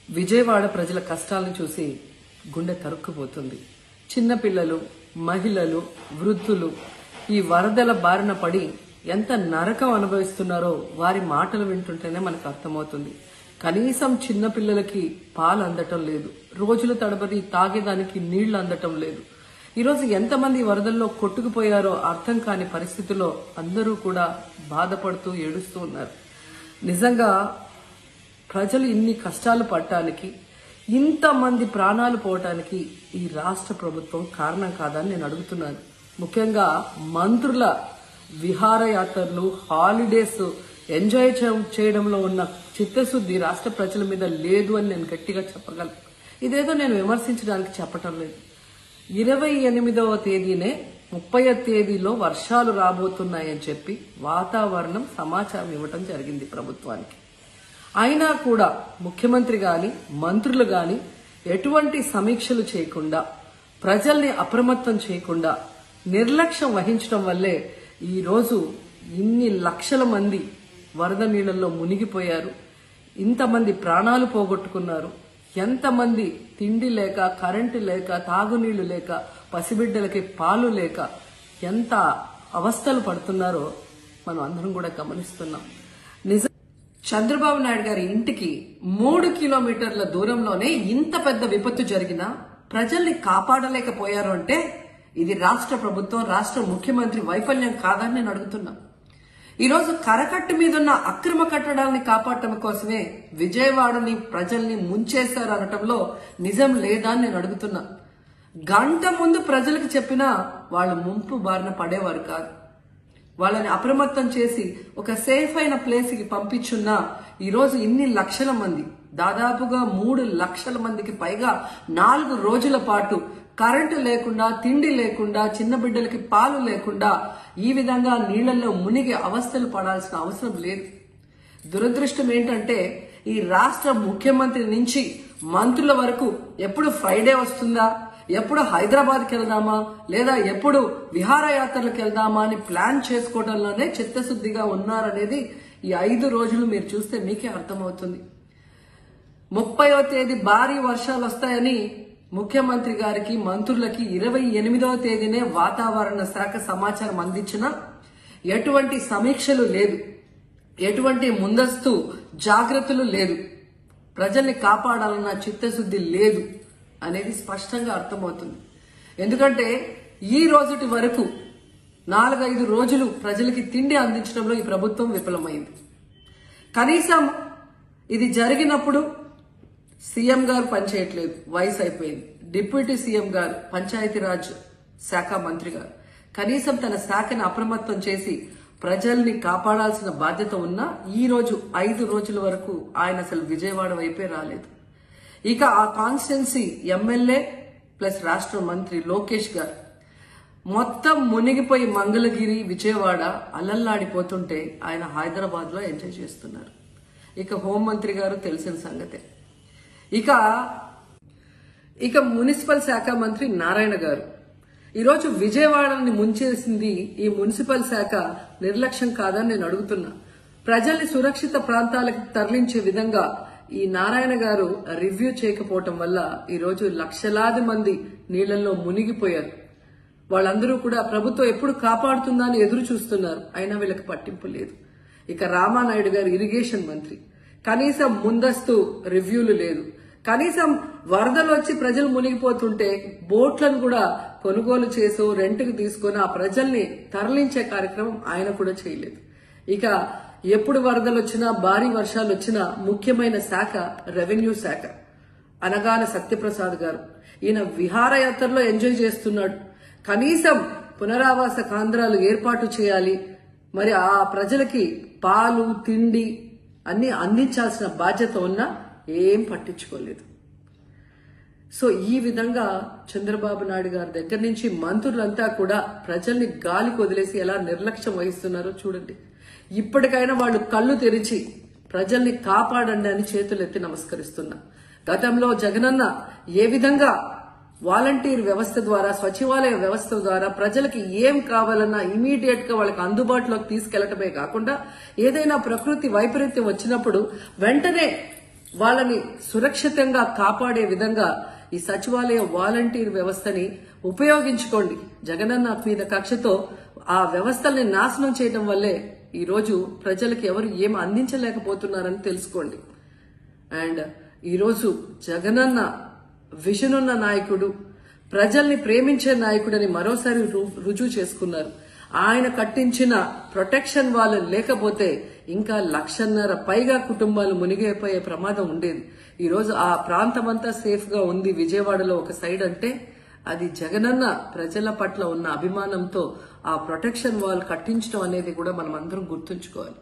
విజయవాడ ప్రజల కష్టాలను చూసి గుండె తరుక్కుపోతుంది. చిన్నపిల్లలు, మహిళలు, వృద్ధులు ఈ వరదల బారిన పడి ఎంత నరకం అనుభవిస్తున్నారో వారి మాటలు వింటుంటేనే మనకు అర్థమవుతుంది. కనీసం చిన్నపిల్లలకి పాలు అందటం లేదు, రోజుల తడబడి తాగేదానికి నీళ్లు అందటం లేదు. ఈరోజు ఎంతమంది వరదల్లో కొట్టుకుపోయారో అర్థం కాని పరిస్థితుల్లో అందరూ కూడా బాధపడుతూ ఏడుస్తూ ఉన్నారు. నిజంగా ప్రజలు ఇన్ని కష్టాలు పడటానికి, ఇంతమంది ప్రాణాలు పోవటానికి ఈ రాష్ట్ర ప్రభుత్వం కారణం కాదని నేను అడుగుతున్నాను. ముఖ్యంగా మంత్రుల విహారయాత్రలు, హాలిడేస్ ఎంజాయ్ చేయడంలో ఉన్న చిత్తశుద్ధి రాష్ట్ర ప్రజల మీద లేదు అని నేను గట్టిగా చెప్పగలను. ఇదేదో నేను విమర్శించడానికి చెప్పటం లేదు. 28వ తేదీనే 30వ తేదీలో వర్షాలు రాబోతున్నాయని చెప్పి వాతావరణం సమాచారం ఇవ్వటం జరిగింది ప్రభుత్వానికి. అయినా కూడా ముఖ్యమంత్రి గాని, మంత్రులు గాని ఎటువంటి సమీక్షలు చేయకుండా, ప్రజల్ని అప్రమత్తం చేయకుండా నిర్లక్ష్యం వహించడం వల్లే ఈ రోజు ఇన్ని లక్షల మంది వరద నీళ్లలో మునిగిపోయారు. ఇంతమంది ప్రాణాలు పోగొట్టుకున్నారు. ఎంతమంది తిండి లేక, కరెంటు లేక, తాగునీళ్లు లేక, పసిబిడ్డలకి పాలు లేక ఎంత అవస్థలు పడుతున్నారో మనం అందరం కూడా గమనిస్తున్నాం. చంద్రబాబు నాయుడు గారి ఇంటికి 3 కిలోమీటర్ల దూరంలోనే ఇంత పెద్ద విపత్తు జరిగినా ప్రజల్ని కాపాడలేకపోయారు అంటే ఇది రాష్ట్ర ప్రభుత్వం, రాష్ట్ర ముఖ్యమంత్రి వైఫల్యం కాదని నేను అడుగుతున్నా. ఈరోజు కరకట్టు మీదున్న అక్రమ కట్టడాలని కాపాడటం కోసమే విజయవాడని ప్రజల్ని ముంచేశారు అనటంలో నిజం లేదా అని నేను అడుగుతున్నా. గంట ముందు ప్రజలకు చెప్పినా వాళ్ళు ముంపు బారిన పడేవారు కాదు. వాళ్ళని అప్రమత్తం చేసి ఒక సేఫ్ అయిన ప్లేస్ కి పంపించున్నా ఈరోజు ఇన్ని లక్షల మంది, దాదాపుగా 3 లక్షల మందికి పైగా 4 రోజుల పాటు కరెంటు లేకుండా, తిండి లేకుండా, చిన్న బిడ్డలకి పాలు లేకుండా ఈ విధంగా నీళ్లలో మునిగి అవస్థలు పడాల్సిన అవసరం లేదు. దురదృష్టం ఏంటంటే ఈ రాష్ట్ర ముఖ్యమంత్రి నుంచి మంత్రుల వరకు ఎప్పుడు ఫ్రైడే వస్తుందా, ఎప్పుడు హైదరాబాద్కి వెళ్దామా, లేదా ఎప్పుడు విహారయాత్రలకు వెళ్దామా అని ప్లాన్ చేసుకోవడంలోనే చిత్తశుద్ధిగా ఉన్నారనేది ఈ 5 రోజులు మీరు చూస్తే మీకే అర్థమవుతుంది. 30వ తేదీ భారీ వర్షాలు వస్తాయని ముఖ్యమంత్రి గారికి, మంత్రులకి 28వ తేదీనే వాతావరణ శాఖ సమాచారం అందించినా ఎటువంటి సమీక్షలు లేదు, ఎటువంటి ముందస్తు జాగ్రత్తలు లేదు, ప్రజల్ని కాపాడాలన్న చిత్తశుద్ధి లేదు అనేది స్పష్టంగా అర్థమవుతుంది. ఎందుకంటే ఈ రోజుటి వరకు 4-5 రోజులు ప్రజలకి తిండి అందించడంలో ఈ ప్రభుత్వం విఫలమైంది. కనీసం ఇది జరిగినప్పుడు సీఎం గారు పనిచేయట్లేదు, వయసు అయిపోయింది. డిప్యూటీ సీఎం గారు, పంచాయతీరాజ్ శాఖ మంత్రి గారు కనీసం తన శాఖను అప్రమత్తం చేసి ప్రజల్ని కాపాడాల్సిన బాధ్యత ఉన్నా ఈ రోజు 5 రోజుల వరకు ఆయన అసలు విజయవాడ వైపే రాలేదు. ఇక ఆ కాన్స్టిట్యున్సీ ఎమ్మెల్యే ప్లస్ రాష్ట్ర మంత్రి లోకేష్ గారు మొత్తం మునిగిపోయి మంగళగిరి, విజయవాడ అలల్లాడిపోతుంటే ఆయన హైదరాబాద్ లో ఎంజాయ్ చేస్తున్నారు. ఇక హోంమంత్రి గారు తెలిసిన సంగతే. ఇక మున్సిపల్ శాఖ మంత్రి నారాయణ గారు ఈరోజు విజయవాడని ముంచేసింది ఈ మున్సిపల్ శాఖ నిర్లక్ష్యం కాదని నేను అడుగుతున్నా. ప్రజల్ని సురక్షిత ప్రాంతాలకు తరలించే విధంగా ఈ నారాయణ గారు రివ్యూ చేయకపోవటం వల్ల ఈరోజు లక్షలాది మంది నీళ్లలో మునిగిపోయారు. వాళ్ళందరూ కూడా ప్రభుత్వం ఎప్పుడు కాపాడుతుందా అని ఎదురు చూస్తున్నారు. అయినా వీళ్ళకి పట్టింపు లేదు. ఇక రామానాయుడు గారు ఇరిగేషన్ మంత్రి, కనీసం ముందస్తు రివ్యూలు లేదు. కనీసం వరదలు వచ్చి ప్రజలు మునిగిపోతుంటే బోట్లను కూడా కొనుగోలు చేసో రెంట్కి తీసుకొని ఆ ప్రజల్ని తరలించే కార్యక్రమం ఆయన కూడా చేయలేదు. ఇక ఎప్పుడు వరదలు వచ్చినా, భారీ వర్షాలు వచ్చినా ముఖ్యమైన శాఖ రెవెన్యూ శాఖ. అనగాన సత్యప్రసాద్ గారు ఈయన విహారయాత్రలో ఎంజాయ్ చేస్తున్నాడు. కనీసం పునరావాస కేంద్రాలు ఏర్పాటు చేయాలి, మరి ఆ ప్రజలకి పాలు, తిండి అన్ని అందించాల్సిన బాధ్యత ఉన్నా ఏం పట్టించుకోలేదు. సో ఈ విధంగా చంద్రబాబు నాయుడు గారి దగ్గర నుంచి మంత్రులంతా కూడా ప్రజల్ని గాలికి వదిలేసి ఎలా నిర్లక్ష్యం వహిస్తున్నారో చూడండి. ఇప్పటికైనా వాళ్ళు కళ్ళు తెరిచి ప్రజల్ని కాపాడండి అని చేతులెత్తి నమస్కరిస్తున్నా. గతంలో జగనన్న ఏ విధంగా వాలంటీర్ వ్యవస్థ ద్వారా, సచివాలయ వ్యవస్థ ద్వారా ప్రజలకి ఏం కావాలన్నా ఇమీడియట్ గా వాళ్ళకి అందుబాటులోకి తీసుకెళ్లటమే కాకుండా ఏదైనా ప్రకృతి వైపరీత్యం వచ్చినప్పుడు వెంటనే వాళ్ళని సురక్షితంగా కాపాడే విధంగా ఈ సచివాలయ వాలంటీర్ వ్యవస్థని ఉపయోగించుకోండి. జగనన్న మీద కక్షతో ఆ వ్యవస్థల్ని నాశనం చేయడం వల్లే ఈ రోజు ప్రజలకు ఎవరు ఏం అందించలేకపోతున్నారని తెలుసుకోండి. అండ్ ఈరోజు జగనన్న విజన్ ఉన్న నాయకుడు, ప్రజల్ని ప్రేమించే నాయకుడని మరోసారి రుజువు చేసుకున్నారు. ఆయన కట్టించిన ప్రొటెక్షన్ వాళ్ళు లేకపోతే ఇంకా 1,50,000 పైగా కుటుంబాలు మునిగిపోయే ప్రమాదం ఉండేది. ఈ రోజు ఆ ప్రాంతమంతా సేఫ్ గా ఉంది విజయవాడలో ఒక సైడ్ అంటే అది జగనన్న ప్రజల పట్ల ఉన్న అభిమానంతో ఆ ప్రొటెక్షన్ వాల్ కట్టించడం అనేది కూడా మనం అందరం గుర్తుంచుకోవాలి.